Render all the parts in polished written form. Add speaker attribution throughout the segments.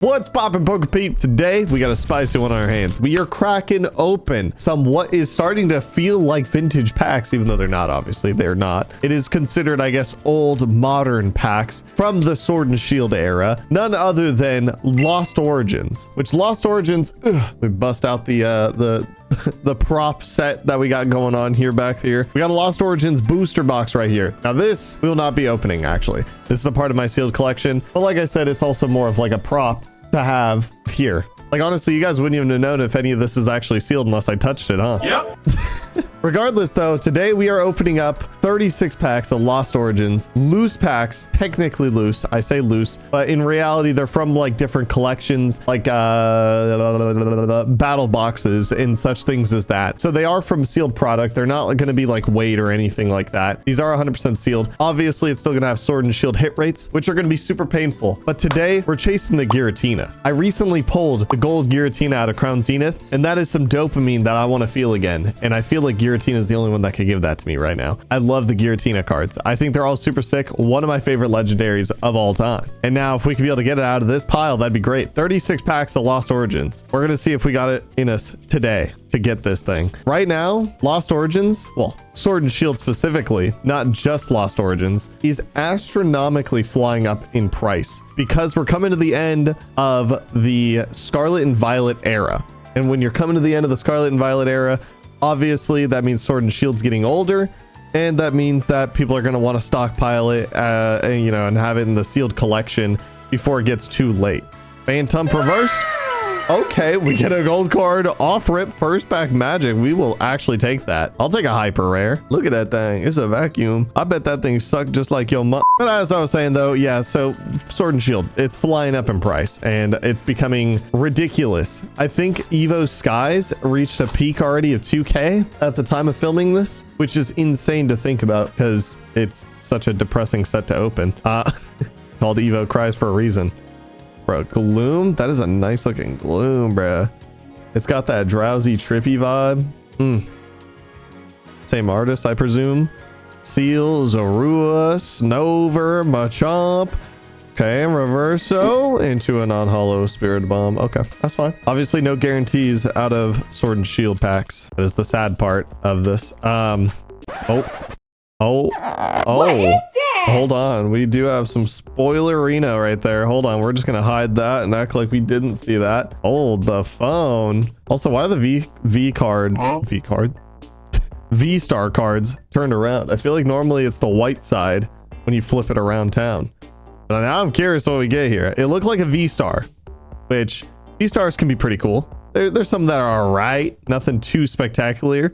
Speaker 1: What's poppin', Poke Peep? Today we got a spicy one on our hands. We are cracking open some what is starting to feel like vintage packs, even though they're not. Obviously they're not. It is considered, I guess, old modern packs from the Sword and Shield era, none other than Lost Origins. Which Lost Origins, we bust out the prop set that we got going on here back here. We got a Lost Origins booster box right here. Now this we will not be opening, actually. This is a part of my sealed collection, but like I said, it's also more of like a prop to have here. Like, honestly, you guys wouldn't even have known if any of this is actually sealed unless I touched it, huh? Yep. Regardless, though, today we are opening up 36 packs of Lost Origins. Loose packs, technically loose. I say loose, but in reality, they're from like different collections, like battle boxes and such things as that. So they are from sealed product. They're not going to be like weight or anything like that. These are 100% sealed. Obviously, it's still going to have Sword and Shield hit rates, which are going to be super painful. But today we're chasing the Giratina. I recently pulled the gold Giratina out of Crown Zenith, and that is some dopamine that I want to feel again. And I feel like Giratina is the only one that could give that to me right now. I love the Giratina cards. I think they're all super sick. One of my favorite legendaries of all time. And now if we could be able to get it out of this pile, that'd be great. 36 packs of Lost Origins. We're going to see if we got it in us today to get this thing. Right now, Lost Origins, well, Sword and Shield specifically, not just Lost Origins, is astronomically flying up in price because we're coming to the end of the Scarlet and Violet era. And when you're coming to the end of the Scarlet and Violet era, obviously that means Sword and Shield's getting older, and that means that people are going to want to stockpile it, and have it in the sealed collection before it gets too late. Phantom Reverse. Okay, we get a gold card off rip first pack magic. We will actually take that. I'll take a hyper rare. Look at that thing. It's a vacuum. I bet that thing sucked just like your mom. But as I was saying though, yeah, so Sword and Shield, it's flying up in price and it's becoming ridiculous. I think Evo Skies reached a peak already of 2K at the time of filming this, which is insane to think about because it's such a depressing set to open. Called Evo Cries for a reason. Bro, Gloom, that is a nice looking Gloom, bruh. It's got that drowsy trippy vibe. Same artist, I presume. Seal, Zorua, Snover, Machamp. Okay, Reverso into a non-hollow Spirit Bomb. Okay, that's fine. Obviously no guarantees out of Sword and Shield packs. That is the sad part of this. Hold on, we do have some spoilerino right there. Hold on, we're just gonna hide that and act like we didn't see that. Hold the phone. Also, why are the V-Star cards turned around? I feel like normally it's the white side when you flip it around town. But now I'm curious what we get here. It looked like a V-Star, which V-Stars can be pretty cool. There's some that are all right, nothing too spectacular.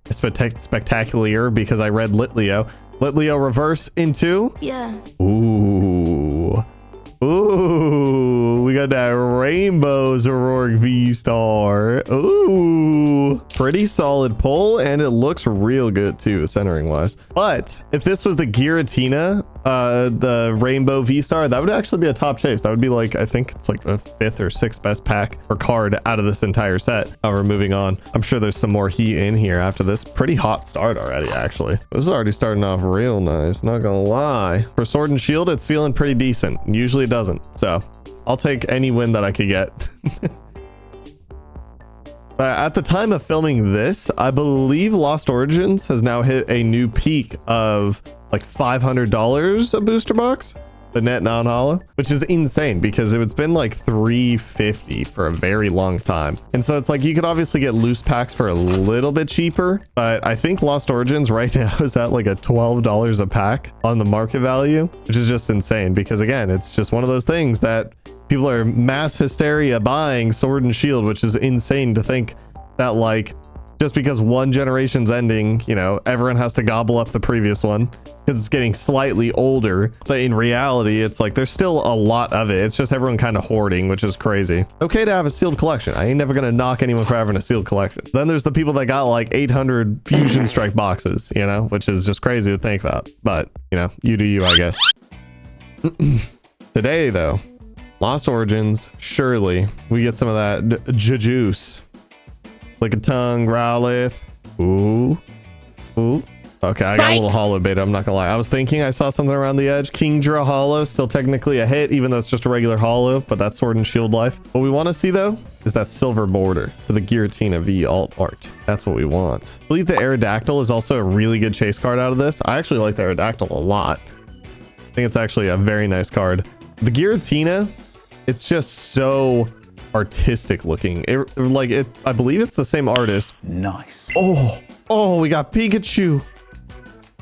Speaker 1: Spectacular because I read Litleo. Litleo reverse into. Yeah. Ooh. Ooh. We got that Rainbow Zoroark V-Star. Ooh. Pretty solid pull, and it looks real good too, centering wise. But if this was the Giratina, the Rainbow V-Star, that would actually be a top chase. That would be like, I think it's like the 5th or 6th best pack or card out of this entire set. We're moving on. I'm sure there's some more heat in here after this. Pretty hot start already, actually. This is already starting off real nice, not gonna lie. For Sword and Shield, it's feeling pretty decent. Usually it doesn't. So I'll take any win that I could get. At the time of filming this, I believe Lost Origins has now hit a new peak of like $500 a booster box, the net non-hollow, which is insane because it's been like $350 for a very long time. And so it's like you could obviously get loose packs for a little bit cheaper, but I think Lost Origins right now is at like a $12 a pack on the market value, which is just insane because again, it's just one of those things that people are mass hysteria buying Sword and Shield, which is insane to think that like just because one generation's ending, everyone has to gobble up the previous one because it's getting slightly older. But in reality, it's like there's still a lot of it. It's just everyone kind of hoarding, which is crazy. Okay to have a sealed collection. I ain't never gonna knock anyone for having a sealed collection. Then there's the people that got like 800 Fusion Strike boxes, which is just crazy to think about. But you do you, I guess. Today though, Lost Origins, surely we get some of that juice. Like a tongue, Growlithe. Ooh. Okay, I got a little hollow beta. I'm not gonna lie. I was thinking I saw something around the edge. Kingdra hollow, still technically a hit, even though it's just a regular hollow, but that's Sword and Shield life. What we want to see though is that silver border for the Giratina V alt art. That's what we want. I believe the Aerodactyl is also a really good chase card out of this. I actually like the Aerodactyl a lot. I think it's actually a very nice card. The Giratina, it's just so artistic looking. I believe it's the same artist.
Speaker 2: Nice.
Speaker 1: Oh, we got Pikachu.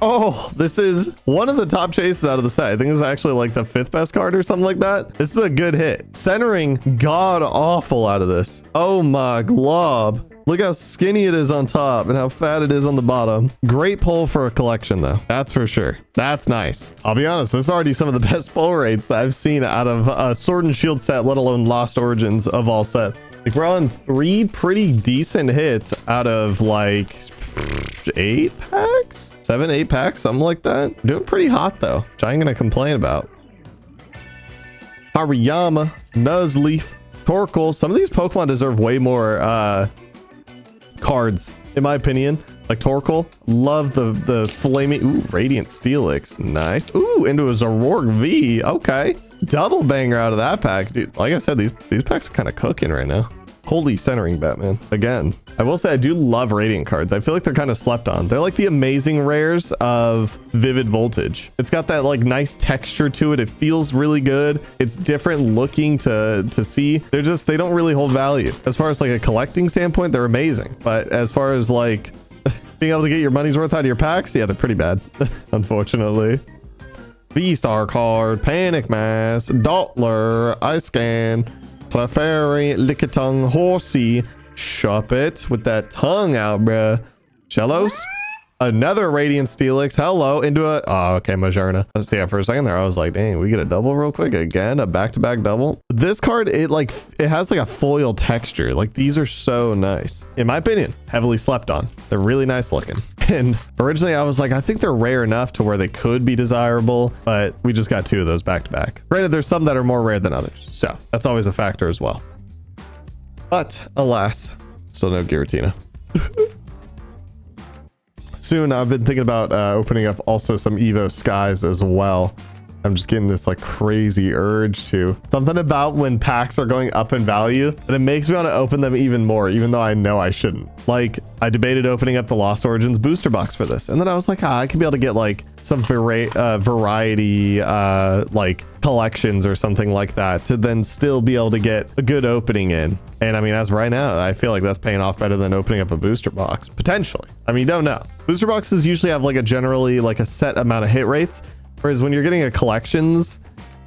Speaker 1: Oh, this is one of the top chases out of the set. I think it's actually like the 5th best card or something like that. This is a good hit. Centering god awful out of this. Oh my glob. Look how skinny it is on top and how fat it is on the bottom. Great pull for a collection though. That's for sure. That's nice. I'll be honest, this is already some of the best pull rates that I've seen out of a Sword and Shield set, let alone Lost Origins of all sets. Like we're on 3 pretty decent hits out of like 8 packs? 7, 8 packs, something like that. Doing pretty hot though, which I ain't gonna complain about. Hariyama, Nuzleaf, Torkoal. Some of these Pokemon deserve way more cards, in my opinion. Like Torkoal, love the flaming. Ooh, Radiant Steelix, nice. Ooh, into a Zoroark V. Okay, double banger out of that pack, dude. Like I said, these packs are kind of cooking right now. Holy centering Batman again. I will say I do love Radiant cards. I feel like they're kind of slept on. They're like the amazing rares of Vivid Voltage. It's got that like nice texture to it. It feels really good. It's different looking to see. They don't really hold value. As far as like a collecting standpoint, they're amazing. But as far as like being able to get your money's worth out of your packs, yeah, they're pretty bad, unfortunately. V-Star card, Panic Mass, Dottler, Ice Scan, Clefairy, Lickitung, Horsey, Shuppet with that tongue out, bruh. Shellos, another Radiant Steelix. Hello, into a okay, Majerna. Let's see. For a second there, I was like, dang, we get a double real quick again, a back-to-back double. This card, it has like a foil texture. Like these are so nice, in my opinion. Heavily slept on. They're really nice looking. And originally I was like, I think they're rare enough to where they could be desirable, but we just got 2 of those back to back. Granted, there's some that are more rare than others, so that's always a factor as well. But alas, still no Giratina. Soon, I've been thinking about opening up also some Evo Skies as well. I'm just getting this like crazy urge to. Something about when packs are going up in value, and it makes me want to open them even more, even though I know I shouldn't. Like I debated opening up the Lost Origins booster box for this, and then I was like, I could be able to get like some variety like collections or something like that to then still be able to get a good opening in. And I mean, as right now, I feel like that's paying off better than opening up a booster box potentially. I mean, you don't know. Booster boxes usually have like a generally like a set amount of hit rates. Whereas when you're getting a collections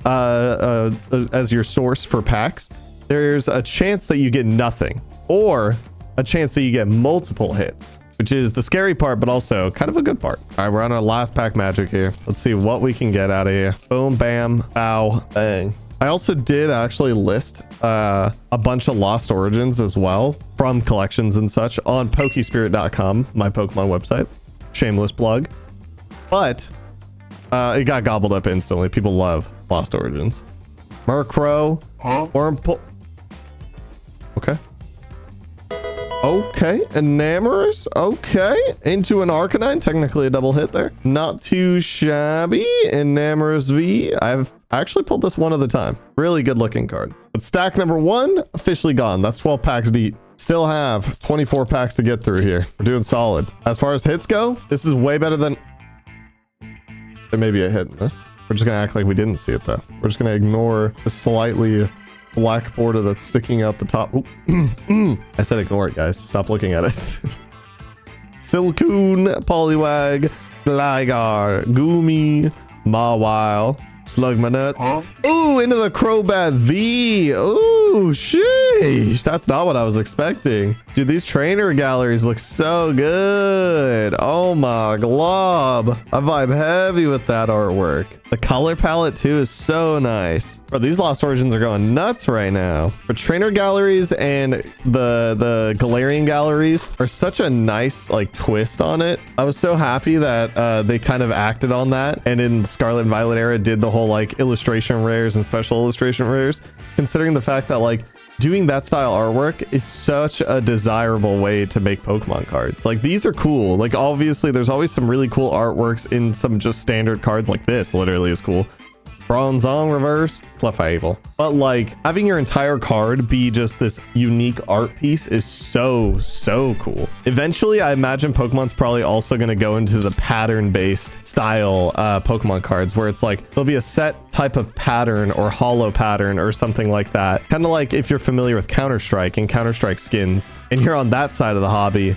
Speaker 1: as your source for packs, there's a chance that you get nothing or a chance that you get multiple hits, which is the scary part, but also kind of a good part. All right, we're on our last pack magic here. Let's see what we can get out of here. Boom, bam, bow, bang. I also did actually list a bunch of Lost Origins as well from collections and such on Pokespirit.com, my Pokemon website. Shameless plug. But it got gobbled up instantly. People love Lost Origins. Murkrow. Wurmple. Okay. Okay. Enamorous. Okay. Into an Arcanine. Technically a double hit there. Not too shabby. Enamorous V. I've actually pulled this one at a time. Really good looking card. But stack number 1 officially gone. That's 12 packs deep. Still have 24 packs to get through here. We're doing solid. As far as hits go, this is way better than... There may be a hit in this. We're just gonna act like we didn't see it though. We're just gonna ignore the slightly black border that's sticking out the top. I said ignore it, guys. Stop looking at it. Silcoon, Poliwag, Gligar, Goomy, Mawile, Slugmanuts. Ooh, into the Crobat V. Ooh, sheesh. That's not what I was expecting. Dude, these trainer galleries look so good. Oh my glob. I vibe heavy with that artwork. The color palette too is so nice. Bro, these Lost Origins are going nuts right now. For trainer galleries and the Galarian galleries are such a nice like twist on it. I was so happy that they kind of acted on that, and in Scarlet and Violet era did the whole like illustration rares and special illustration rares, considering the fact that like doing that style artwork is such a desirable way to make Pokemon cards. Like, these are cool. Like, obviously there's always some really cool artworks in some just standard cards. Like this literally is cool. Bronzong reverse, Clefable. But like having your entire card be just this unique art piece is so cool. Eventually, I imagine Pokemon's probably also going to go into the pattern-based style Pokemon cards where it's like there'll be a set type of pattern or hollow pattern or something like that. Kind of like if you're familiar with Counter-Strike and Counter-Strike skins and you're on that side of the hobby,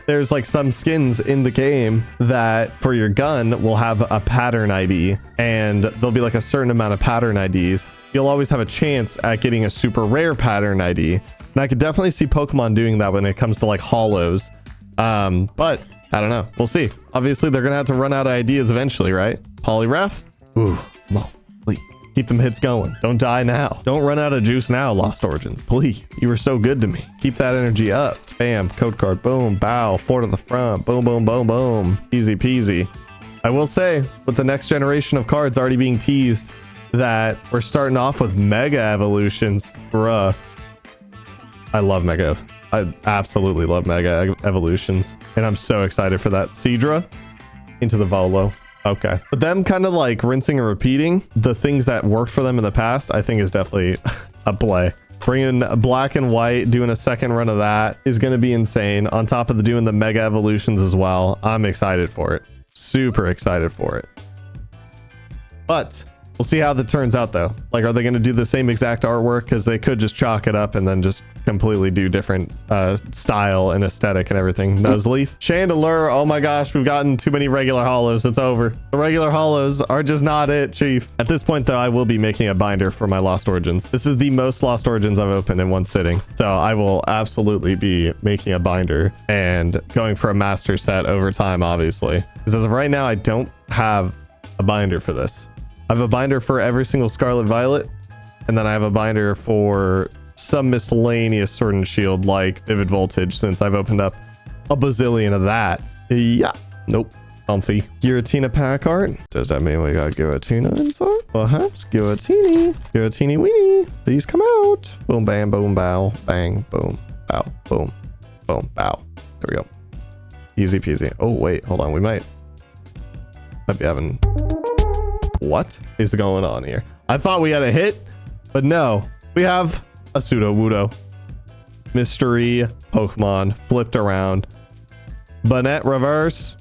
Speaker 1: there's like some skins in the game that for your gun will have a pattern ID, and there'll be like a certain amount of pattern IDs. You'll always have a chance at getting a super rare pattern ID. And I could definitely see Pokemon doing that when it comes to like hollows. But I don't know. We'll see. Obviously, they're going to have to run out of ideas eventually, right? Poliwrath? Ooh, no, please. Keep them hits going. Don't die now. Don't run out of juice now, Lost Origins. Please. You were so good to me. Keep that energy up. Bam. Code card. Boom. Bow. Four to the front. Boom, boom, boom, boom. Easy peasy. I will say, with the next generation of cards already being teased, that we're starting off with Mega Evolutions. Bruh. I love Mega. I absolutely love Mega Evolutions. And I'm so excited for that. Seadra into the Volo. Okay. But them kind of like rinsing and repeating the things that worked for them in the past, I think is definitely a play. Bringing black and white, doing a second run of that is going to be insane. On top of doing the Mega Evolutions as well. I'm excited for it. Super excited for it. But we'll see how that turns out though. Like, are they going to do the same exact artwork? Because they could just chalk it up and then just completely do different style and aesthetic and everything. Nuzleaf. Chandelure. Oh my gosh, we've gotten too many regular hollows. It's over. The regular hollows are just not it, Chief. At this point though, I will be making a binder for my Lost Origins. This is the most Lost Origins I've opened in one sitting. So I will absolutely be making a binder and going for a master set over time, obviously. Because as of right now, I don't have a binder for this. I have a binder for every single Scarlet Violet, and then I have a binder for some miscellaneous Sword and Shield like Vivid Voltage, since I've opened up a bazillion of that. Yeah. Nope. Comfy. Giratina pack art. Does that mean we got Giratina inside? Perhaps. Giratini. Giratini weenie. Please come out. Boom, bam, boom, bow. Bang, boom, bow, boom, boom, bow. There we go. Easy peasy. Oh, wait. Hold on. We might be having... What is going on here? I thought we had a hit, but no. We have a Sudowoodo. Mystery Pokemon flipped around. Banette reverse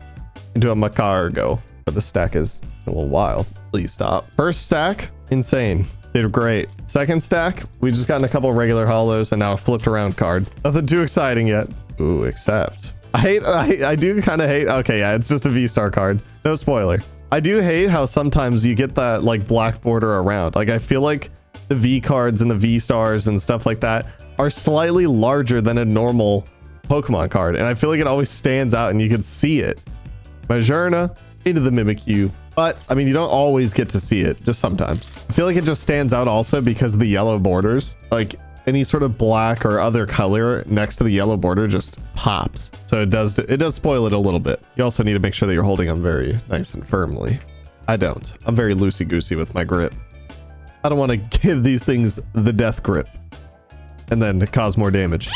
Speaker 1: into a Macargo. But the stack is a little wild. Please stop. First stack, insane. Did great. Second stack, we just gotten a couple regular hollows and now a flipped around card. Nothing too exciting yet. Ooh, except. I do kind of hate. Okay, yeah, it's just a V-Star card. No spoiler. I do hate how sometimes you get that like black border around. Like, I feel like the V cards and the V stars and stuff like that are slightly larger than a normal Pokemon card. And I feel like it always stands out and you can see it. Majourna into the Mimikyu. But I mean, you don't always get to see it, just sometimes. I feel like it just stands out also because of the yellow borders. Like, any sort of black or other color next to the yellow border just pops. So it does spoil it a little bit. You also need to make sure that you're holding them very nice and firmly. I don't. I'm very loosey-goosey with my grip. I don't want to give these things the death grip and then cause more damage,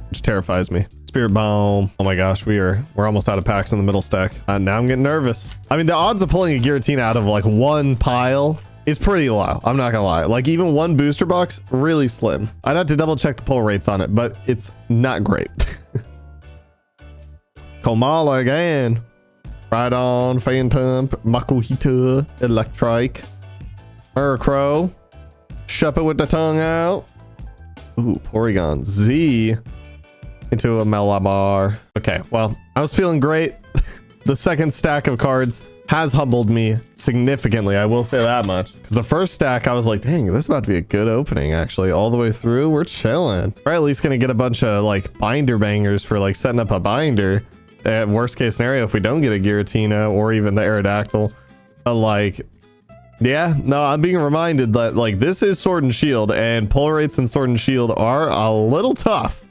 Speaker 1: which terrifies me. Spirit Bomb. Oh my gosh, we're almost out of packs in the middle stack. Now I'm getting nervous. I mean, the odds of pulling a Giratina out of like one pile is pretty low. I'm not gonna lie. Like, even one booster box, really slim. I'd have to double check the pull rates on it, but it's not great. Komala again. Rhydon, Phantom, Makuhita, Electrike, Murkrow, Shuppet with the tongue out. Ooh, Porygon Z into a Malamar. Okay, well, I was feeling great. The second stack of cards has humbled me significantly, I will say that much. Because the first stack, I was like, dang, this is about to be a good opening, actually. All the way through, we're chilling. We're at least gonna get a bunch of like binder bangers for like setting up a binder. At worst case scenario, if we don't get a Giratina or even the Aerodactyl. But like, yeah, no, I'm being reminded that like this is Sword and Shield, and pull rates in Sword and Shield are a little tough.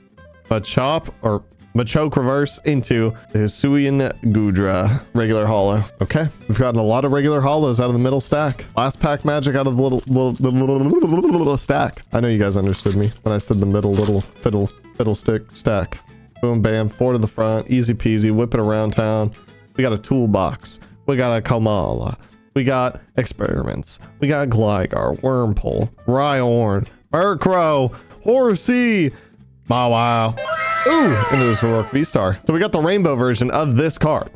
Speaker 1: But Chop or Machoke reverse into the Hisuian Gudra regular hollow. Okay, we've gotten a lot of regular hollows out of the middle stack. Last pack magic out of the little stack. I know you guys understood me when I said the middle little fiddlestick stack. Boom, bam, 4 to the front, easy peasy, whip it around town. We got a toolbox. We got a Kamala. We got experiments. We got Gligar, Wormpole, Rhyhorn, Murkrow, Horsey. Wow. Ooh, into this Heroic V-Star. So we got the rainbow version of this card.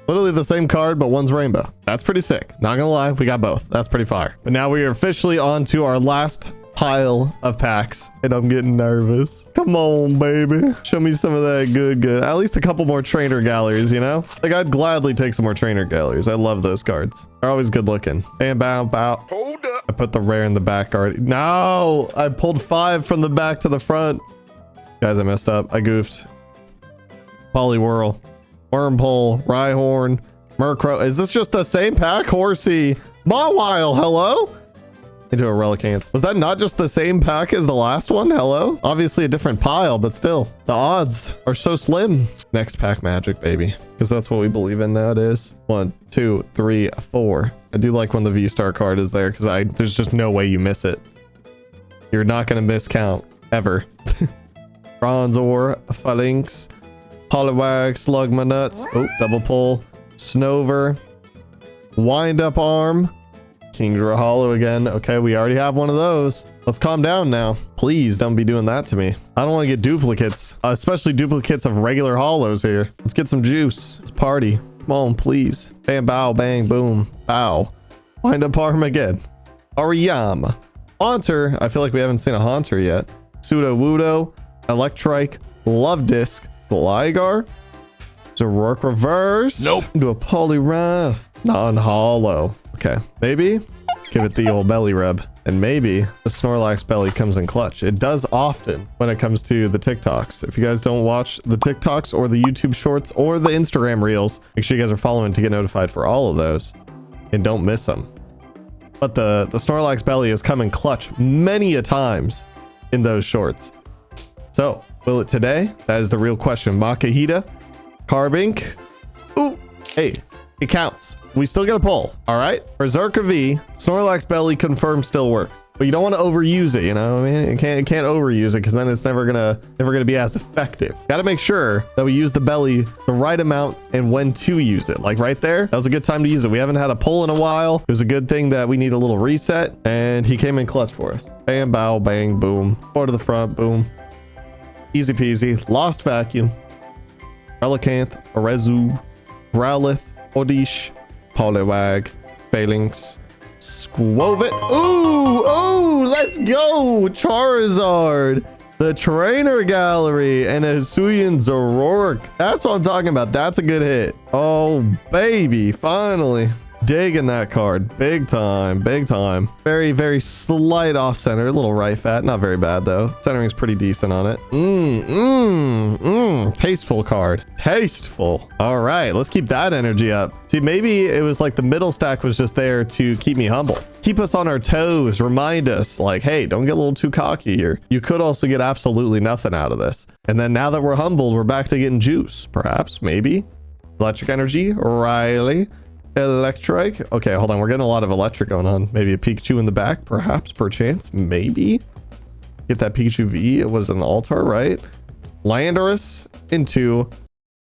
Speaker 1: Literally the same card, but one's rainbow. That's pretty sick. Not gonna lie, we got both. That's pretty fire. But now we are officially on to our last pile of packs, and I'm getting nervous. Come on, baby. Show me some of that good. At least a couple more trainer galleries, you know? Like, I'd gladly take some more trainer galleries. I love those cards. They're always good looking. Bam, bow. Hold up. I put the rare in the back already. No, I pulled 5 from the back to the front. Guys, I messed up. I goofed. Poliwhirl, Wormpole, Rhyhorn, Murkrow. Is this just the same pack? Horsey, Mawile, hello? Into a Relicanth. Was that not just the same pack as the last one? Hello? Obviously a different pile, but still, the odds are so slim. Next pack magic, baby. Because that's what we believe in nowadays. 1, 2, 3, 4. I do like when the V-Star card is there because there's just no way you miss it. You're not going to miscount ever. Bronzor, Phalanx, Poliwag, Slugmanuts. Oh, double pull. Snover, Wind Up Arm, Kingdra Hollow again. Okay, we already have one of those. Let's calm down now. Please don't be doing that to me. I don't want to get duplicates, especially duplicates of regular hollows here. Let's get some juice. Let's party. Come on, please. Bam, bow, bang, boom, bow. Wind Up Arm again. Ariyama. Haunter. I feel like we haven't seen a Haunter yet. Sudowoodo, Electrike, Love Disc, Gligar, Zoroark reverse. Nope. Into a Poliwrath. Non-hollow. Okay, maybe give it the old belly rub, and maybe the Snorlax belly comes in clutch. It does often when it comes to the TikToks. If you guys don't watch the TikToks or the YouTube shorts or the Instagram reels, make sure you guys are following to get notified for all of those and don't miss them. But the Snorlax belly has come in clutch many a times in those shorts. So, will it today? That is the real question. Makahita, Carbink. Ooh, hey, it counts. We still get a pull. All right. Berserker V, Snorlax belly confirmed still works, but you don't want to overuse it. You know, I mean, you can't overuse it because then it's never gonna be as effective. Got to make sure that we use the belly the right amount and when to use it. Like right there, that was a good time to use it. We haven't had a pull in a while. It was a good thing that we need a little reset, and he came in clutch for us. Bam, bow, bang, boom. 4 to the front, boom. Easy peasy. Lost Vacuum, Relicanth, Arezu, Growlithe, Odish, Poliwag, Phalanx, Squovit. Ooh, let's go. Charizard, the trainer gallery, and a Hisuian Zoroark. That's what I'm talking about. That's a good hit. Oh, baby. Finally. Digging that card. Big time. Very, very slight off center. A little right fat. Not very bad, though. Centering's pretty decent on it. Tasteful card. Tasteful. All right. Let's keep that energy up. See, maybe it was like the middle stack was just there to keep me humble. Keep us on our toes. Remind us, like, hey, don't get a little too cocky here. You could also get absolutely nothing out of this. And then now that we're humbled, we're back to getting juice. Perhaps. Maybe. Electric Energy. Riley. Electric. Okay, hold on. We're getting a lot of electric going on. Maybe a Pikachu in the back, perhaps, perchance. Maybe. Get that Pikachu V. It was an Altar, right? Landorus into...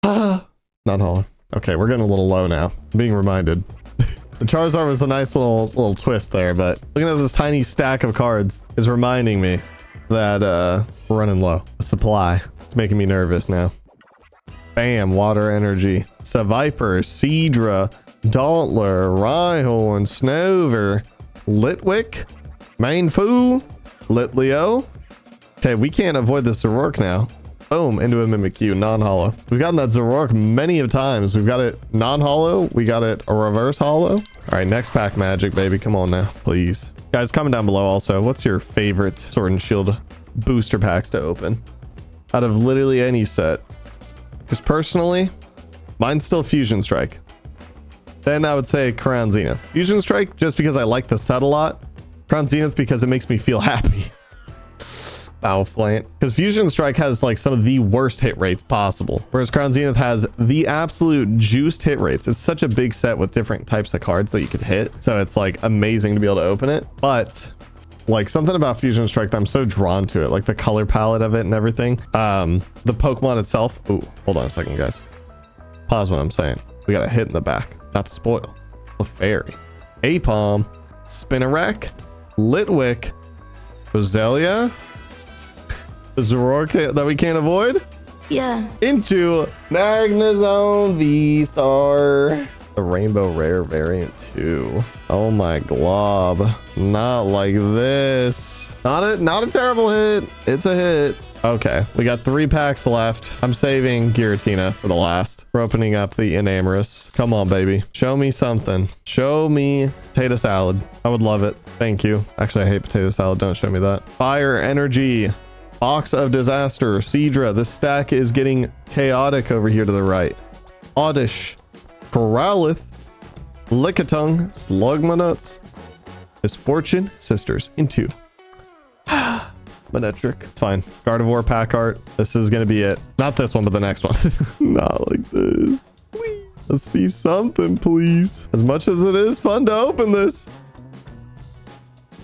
Speaker 1: not Hollow. Okay, we're getting a little low now. I'm being reminded. The Charizard was a nice little twist there, but looking at this tiny stack of cards is reminding me that we're running low. The supply. It's making me nervous now. Bam, Water Energy. Seviper, Seadra, Dauntleur, Rhyhorn, Snover, Litwick, Mainfu, Litleo. Okay, we can't avoid the Zoroark now. Boom, into a Mimikyu, non-hollow. We've gotten that Zoroark many of times. We've got it non-hollow. We got it a reverse hollow. All right, next pack magic, baby. Come on now, please. Guys, comment down below also. What's your favorite Sword and Shield booster packs to open out of literally any set? Because personally, mine's still Fusion Strike. Then I would say Crown Zenith. Fusion Strike, just because I like the set a lot. Crown Zenith, because it makes me feel happy. Bow Plant, because Fusion Strike has like some of the worst hit rates possible, whereas Crown Zenith has the absolute juiced hit rates. It's such a big set with different types of cards that you could hit, so it's like amazing to be able to open it. But like something about Fusion Strike that I'm so drawn to it, like the color palette of it and everything. The Pokemon itself. Ooh, hold on a second, guys. Pause what I'm saying. We got a hit in the back, not to spoil. Clefairy, Apom, Spinarak, Litwick, Roselia, the Zoroark that we can't avoid.
Speaker 2: Yeah.
Speaker 1: Into Magnezone V-Star. The Rainbow Rare variant too. Oh my glob. Not like this. Not a terrible hit. It's a hit. Okay, we got 3 packs left. I'm saving Giratina for the last. We're opening up the Enamorous. Come on, baby. Show me something. Show me potato salad. I would love it. Thank you. Actually, I hate potato salad. Don't show me that. Fire Energy. Box of Disaster. Seadra. This stack is getting chaotic over here to the right. Oddish. Corralith. Lickitung. Slugmanuts. Misfortune. Sisters. Into. Manetric. Fine. Gardevoir pack art. This is gonna be it. Not this one, but the next one. Not like this. Please. Let's see something, please. As much as it is fun to open this,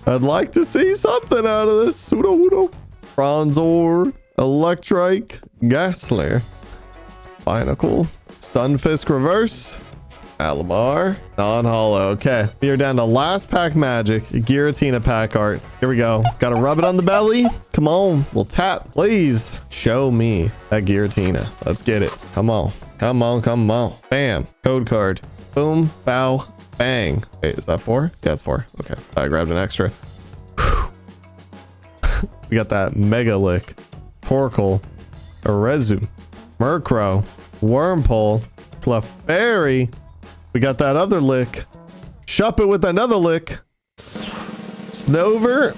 Speaker 1: I'd like to see something out of this. Pseudo-Wudo. Bronzor. Electrike. Gasler. Binacle. Stunfisk Reverse. Alamar. Non-holo. Okay. We are down to last pack magic. Giratina pack art. Here we go. Gotta rub it on the belly. Come on. We'll tap. Please. Show me that Giratina. Let's get it. Come on. Come on. Come on. Bam. Code card. Boom. Bow. Bang. Wait, is that 4? Yeah, it's 4. Okay. I grabbed an extra. We got that Mega Lick. Torkoal. Erezu. Murkrow. Wurmple. Clefairy. We got that other lick. Shuppet with another lick. Snover.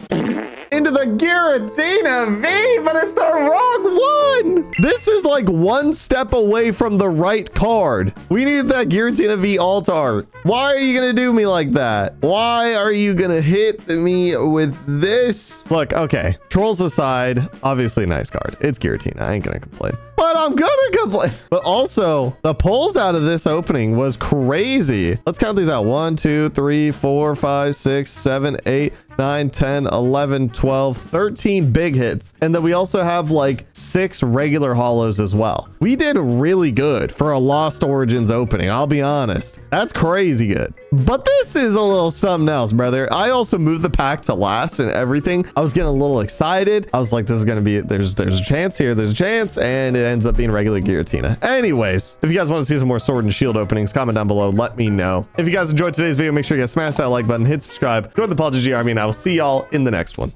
Speaker 1: Into the Giratina V, but it's the wrong one. This is like one step away from the right card. We need that Giratina V Altar. Why are you gonna do me like that? Why are you gonna hit me with this? Look, okay. Trolls aside, obviously nice card. It's Giratina. I ain't gonna complain. But I'm gonna complain. But also, the pulls out of this opening was crazy. Let's count these out. 1, 2, 3, 4, 5, 6, 7, 8, 9, 10, 11, 12, 13 big hits. And then we also have like 6 regular holos as well. We did really good for a Lost Origins opening. I'll be honest. That's crazy good. But this is a little something else, brother. I also moved the pack to last and everything. I was getting a little excited. I was like, this is going to be, there's a chance here. There's a chance. And it ends up being regular Giratina. Anyways, if you guys want to see some more Sword and Shield openings, comment down below. Let me know. If you guys enjoyed today's video, make sure you guys smash that like button, hit subscribe, join the Paul GG Army, and I will see y'all in the next one.